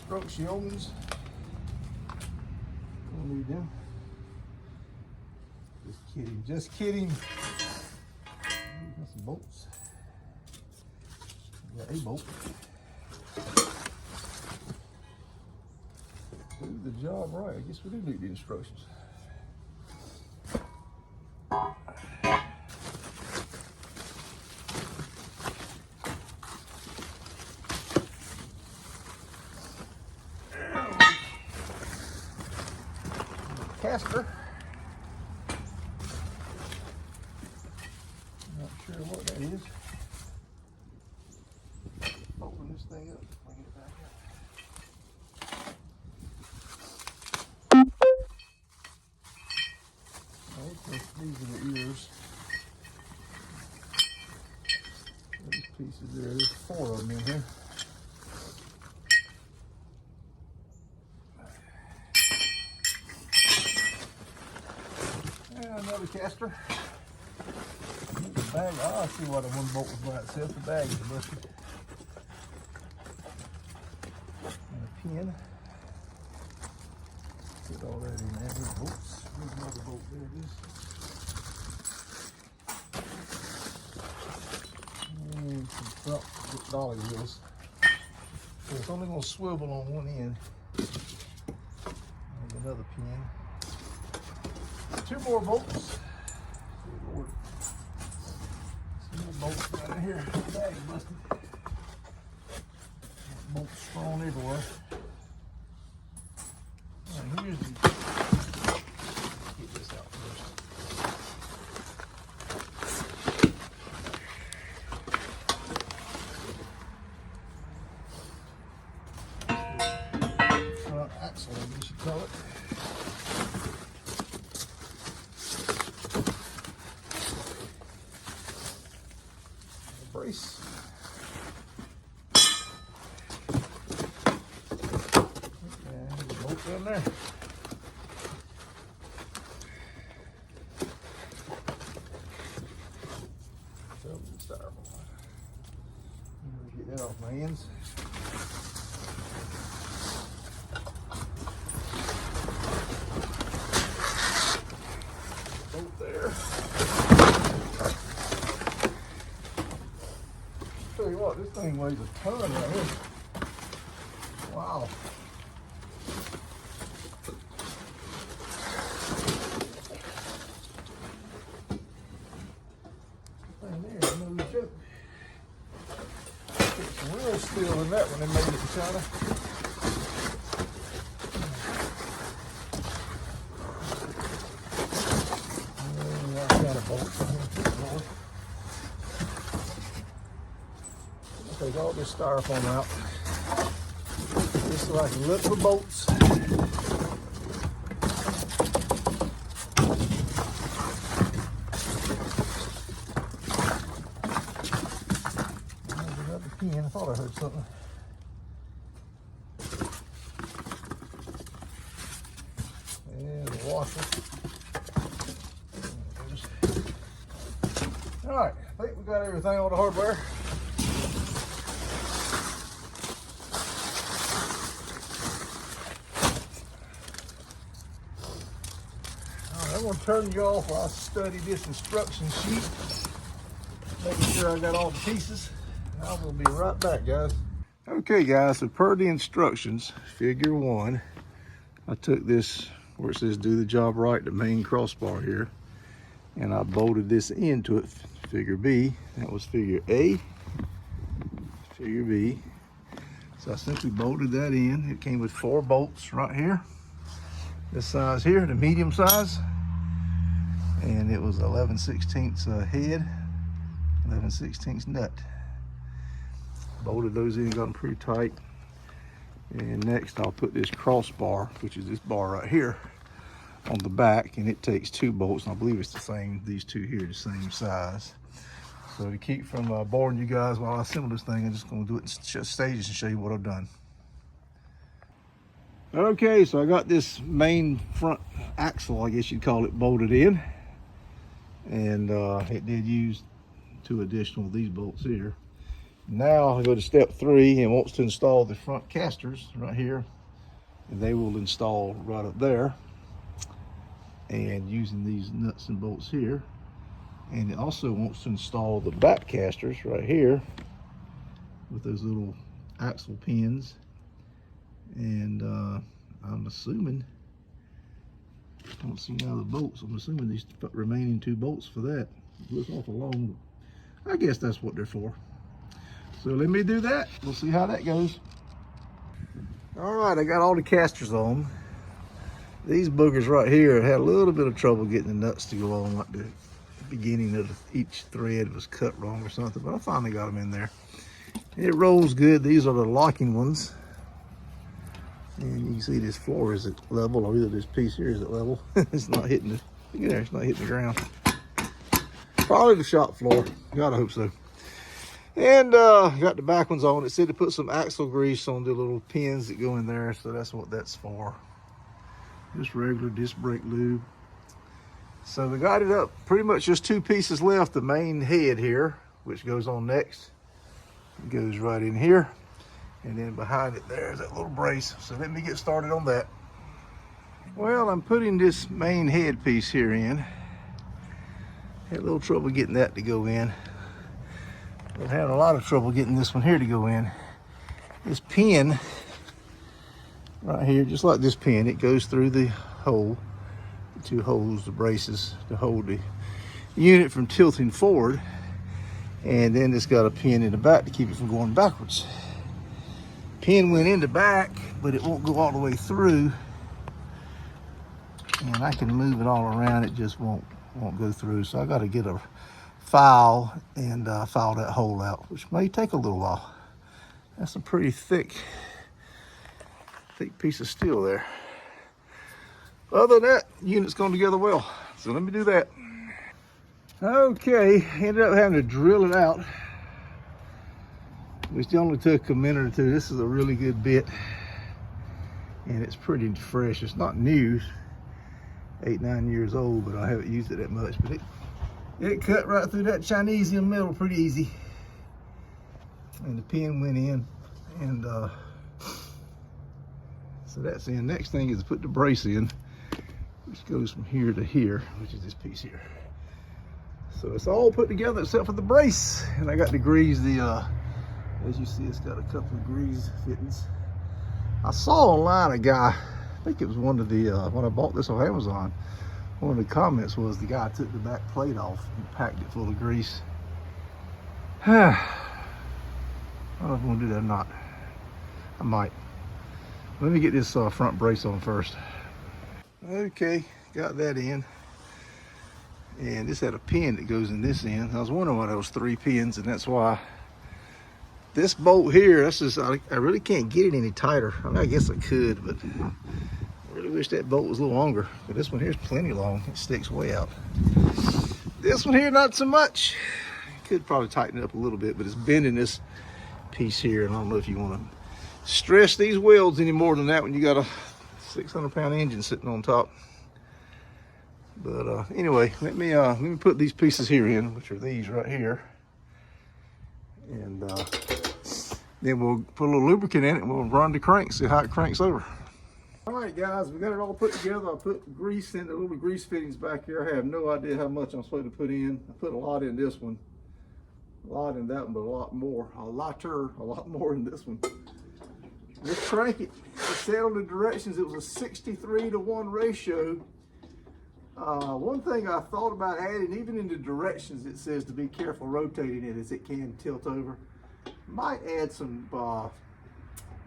instructions. Don't need them. Just kidding, just kidding. Got some bolts. Got a bolt. Do the job right. I guess we do need the instructions. Caster. Not sure what that is. Open this thing up, bring it back up. Okay, these are the ears. These pieces there, there's 4 of them in here. Another caster. The bag. Oh, I see why the one bolt was by itself. The bag is busted. And a pin. Put all that in there. Oops. There's another bolt. There it is. And some front dolly wheels. So it's only going to swivel on one end. There's another pin. 2 more bolts. Some more bolts down in here. The bag is busted. Bolts thrown everywhere. Now here's the. Get this out first. Front axle, I guess you call it. Brace. And the bolt down there. So styrofoam. Get that off my ends. Bolt there. Tell you what, this thing weighs a ton right here. Wow. Thing there is no joke. Get some real steel in that one they made it in China. And I got a bolt on here. Take all this styrofoam out. Just so I can look for bolts. There's another pin. I thought I heard something. And the washer. Alright, I think we got everything, all the hardware. I'm going to turn you off while I study this instruction sheet, making sure I got all the pieces. I will be right back, guys. Okay, guys, so per the instructions, figure 1, I took this where it says do the job right, the main crossbar here, and I bolted this into it, figure B. That was figure A, figure B. So I simply bolted that in. It came with 4 bolts right here. This size here, the medium size. And it was 11/16 head, 11/16 nut. Bolted those in, got them pretty tight. And next I'll put this crossbar, which is this bar right here, on the back, and it takes 2 bolts, and I believe it's the same, these 2 here, the same size. So to keep from boring you guys while I assemble this thing, I'm just going to do it in stages and show you what I've done. Okay, so I got this main front axle, I guess you'd call it, bolted in. And it did use 2 additional of these bolts here. Now I go to step 3 and wants to install the front casters right here. And they will install right up there. And using these nuts and bolts here. And it also wants to install the back casters right here with those little axle pins. And I'm assuming, I don't see now the bolts, I'm assuming these remaining 2 bolts for that. It looks awful long. I guess that's what they're for. So let me do that. We'll see how that goes. All right, I got all the casters on. These boogers right here had a little bit of trouble getting the nuts to go on, like the beginning of each thread was cut wrong or something, but I finally got them in there. It rolls good. These are the locking ones. And you can see this floor is at level, or either this piece here is at level. It's not hitting the, look at there, it's not hitting the ground. Probably the shop floor. Gotta hope so. And got the back ones on. It said to put some axle grease on the little pins that go in there, so that's what that's for. Just regular disc brake lube. So we got it up. Pretty much just 2 pieces left. The main head here, which goes on next. It goes right in here. And then behind it there's that little brace. So let me get started on that. Well, I'm putting this main head piece here in. Had a little trouble getting that to go in. I'm having a lot of trouble getting this one here to go in. This pin right here, just like this pin, it goes through the hole, the 2 holes, the braces to hold the unit from tilting forward. And then it's got a pin in the back to keep it from going backwards. Pin went in the back, but it won't go all the way through. And I can move it all around, it just won't go through. So I got to get a file and file that hole out, which may take a little while. That's a pretty thick piece of steel there. Other than that, unit's going together well. So let me do that. Okay, ended up having to drill it out, which only took a minute or 2. This is a really good bit, and it's pretty fresh. It's not new, 8-9 years old, but I haven't used it that much. But it cut right through that Chinesium metal pretty easy, and the pin went in, and so that's in. Next thing is to put the brace in, which goes from here to here, which is this piece here. So it's all put together except for the brace, and I got to grease the as you see, it's got a couple of grease fittings. I saw online a guy, I think it was one of the when I bought this on Amazon, one of the comments was the guy took the back plate off and packed it full of grease. I don't know if I'm gonna do that or not. I might. Let me get this front brace on first. Okay, got that in. And this had a pin that goes in this end. I was wondering why there was 3 pins, and that's why. This bolt here, that's just, I really can't get it any tighter. I mean, I guess I could, but I really wish that bolt was a little longer. But this one here is plenty long. It sticks way out. This one here, not so much. Could probably tighten it up a little bit, but it's bending this piece here, and I don't know if you want to stress these welds any more than that when you got a 600-pound engine sitting on top. But anyway, let me put these pieces here in, which are these right here, and then we'll put a little lubricant in it and we'll run the crank, see how it cranks over. All right, guys, we got it all put together. I put grease in the little grease fittings back here. I have no idea how much I'm supposed to put in. I put a lot in this one, a lot in that one, but a lot more, a lot more in this one. Let's crank it. It said on the directions it was a 63-to-1 ratio. One thing I thought about adding, even in the directions it says to be careful rotating it as it can tilt over. Might add some,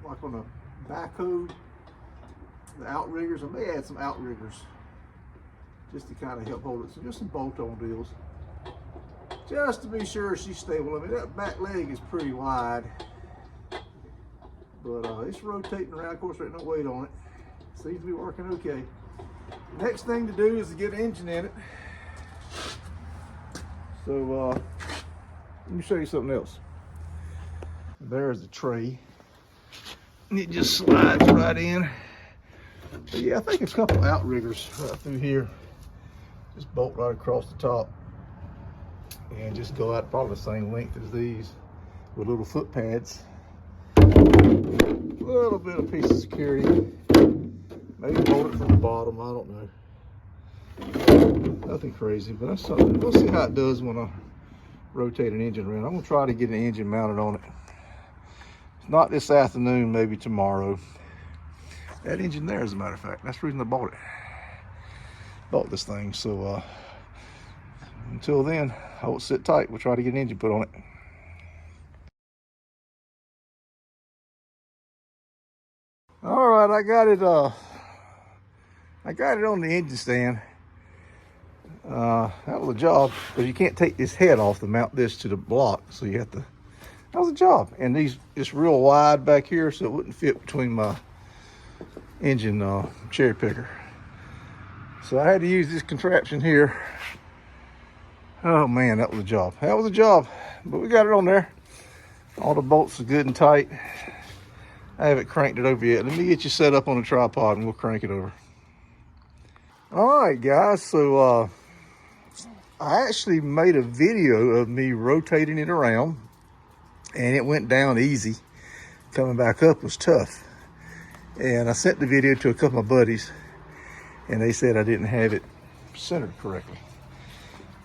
like on a backhoe, the outriggers, I may add some outriggers just to kind of help hold it. So just some bolt-on deals, just to be sure she's stable. I mean, that back leg is pretty wide, but it's rotating around. Of course, there's no weight on it. Seems to be working okay. Next thing to do is to get an engine in it. So let me show you something else. There's the tray. And it just slides right in. But yeah, I think a couple outriggers right through here. Just bolt right across the top. And just go out probably the same length as these. with little foot pads. A little bit of piece of security. Maybe hold it from the bottom, I don't know. Nothing crazy, but that's something. We'll see how it does when I rotate an engine around. I'm gonna try to get an engine mounted on it. If not this afternoon, maybe tomorrow. That engine there, as a matter of fact, that's the reason I bought it. Bought this thing, so until then, I will sit tight. We'll try to get an engine put on it. All right, I got it on the engine stand. That was a job, because you can't take this head off to mount this to the block, so you have to. That was a job, and it's real wide back here, so it wouldn't fit between my engine cherry picker. So I had to use this contraption here. Oh man, that was a job. That was a job, but we got it on there. All the bolts are good and tight. I haven't cranked it over yet. Let me get you set up on a tripod and we'll crank it over. All right, guys, so I actually made a video of me rotating it around, and it went down easy. Coming back up was tough. And I sent the video to a couple of my buddies, and they said I didn't have it centered correctly.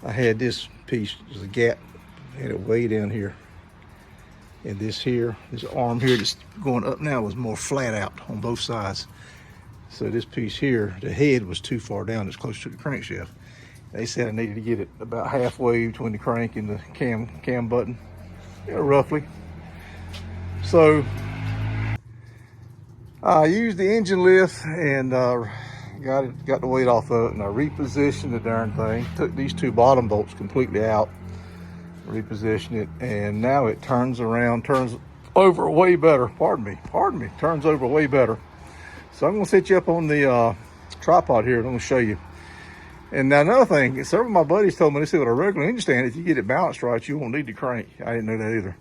I had this piece, there's a gap, I had it way down here. And this arm here that's going up now was more flat out on both sides. So this piece here, the head was too far down, it's close to the crankshaft. They said I needed to get it about halfway between the crank and the cam button, roughly. So I used the engine lift and got the weight off of it, and I repositioned the darn thing. Took these two bottom bolts completely out, repositioned it, and now it turns over way better. Pardon me, turns over way better. So I'm gonna set you up on the tripod here and I'm gonna show you. And now another thing, several of my buddies told me, they said with a regular engine stand, if you get it balanced right, you won't need to crank. I didn't know that either.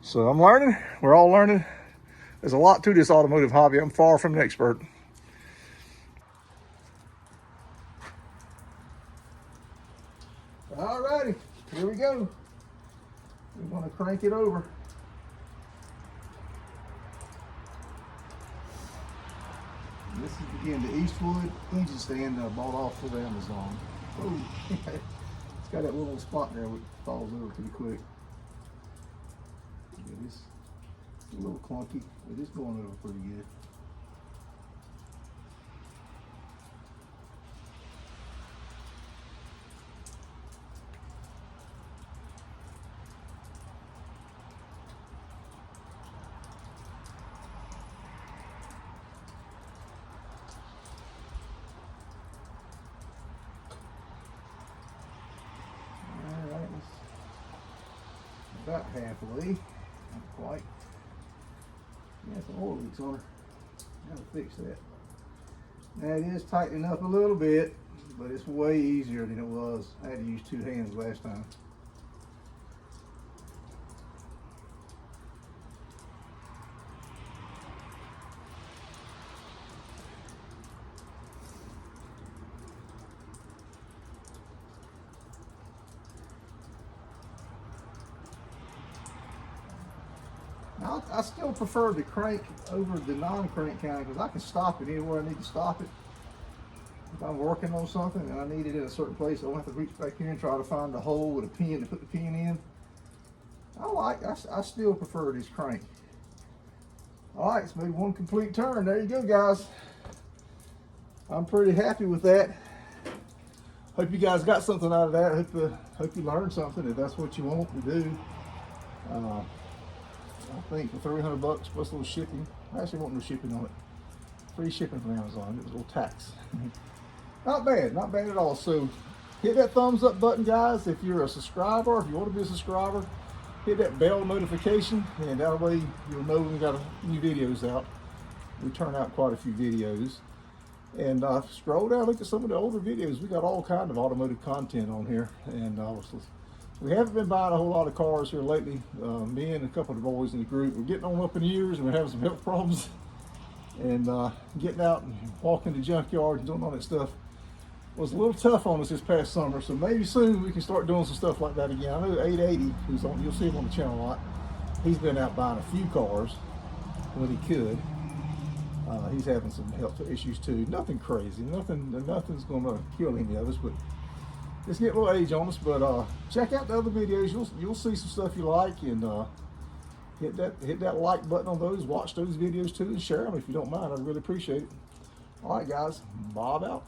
So I'm learning, we're all learning. There's a lot to this automotive hobby. I'm far from an expert. All righty, here we go. We're gonna crank it over. This is again the Eastwood engine stand that I bought off of Amazon. Oh, it's got that little spot there which falls over pretty quick. Yeah, it's a little clunky, but it's going over pretty good. About halfway, not quite. Yeah, some oil leaks on her. Gotta fix that. Now it is tightening up a little bit, but it's way easier than it was. I had to use 2 hands last time. I still prefer the crank over the non-crank kind, because I can stop it anywhere I need to stop it. If I'm working on something and I need it in a certain place, I don't have to reach back here and try to find a hole with a pin to put the pin in. I still prefer this crank. All right, it's made one complete turn. There you go, guys. I'm pretty happy with that. Hope you guys got something out of that. Hope you learned something, if that's what you want to do. I think for 300 bucks plus a little shipping. I actually want no shipping on it. Free shipping from Amazon. It was a little tax. Not bad at all. So hit that thumbs up button, guys, if you're a subscriber. If you want to be a subscriber, hit that bell notification, and that way you'll know when we got new videos out. We turn out quite a few videos. And scroll down, look at some of the older videos. We got all kinds of automotive content on here. And we haven't been buying a whole lot of cars here lately. Me and a couple of the boys in the group, we're getting on up in the years and we're having some health problems. And getting out and walking the junkyard and doing all that stuff was a little tough on us this past summer. So maybe soon we can start doing some stuff like that again. I know 880, you'll see him on the channel a lot. He's been out buying a few cars when he could. He's having some health issues too. Nothing crazy. Nothing's going to kill any of us, but it's getting a little age on us. But check out the other videos. You'll see some stuff you like, and hit that like button on those. Watch those videos too, and share them if you don't mind. I'd really appreciate it. All right, guys. Bob out.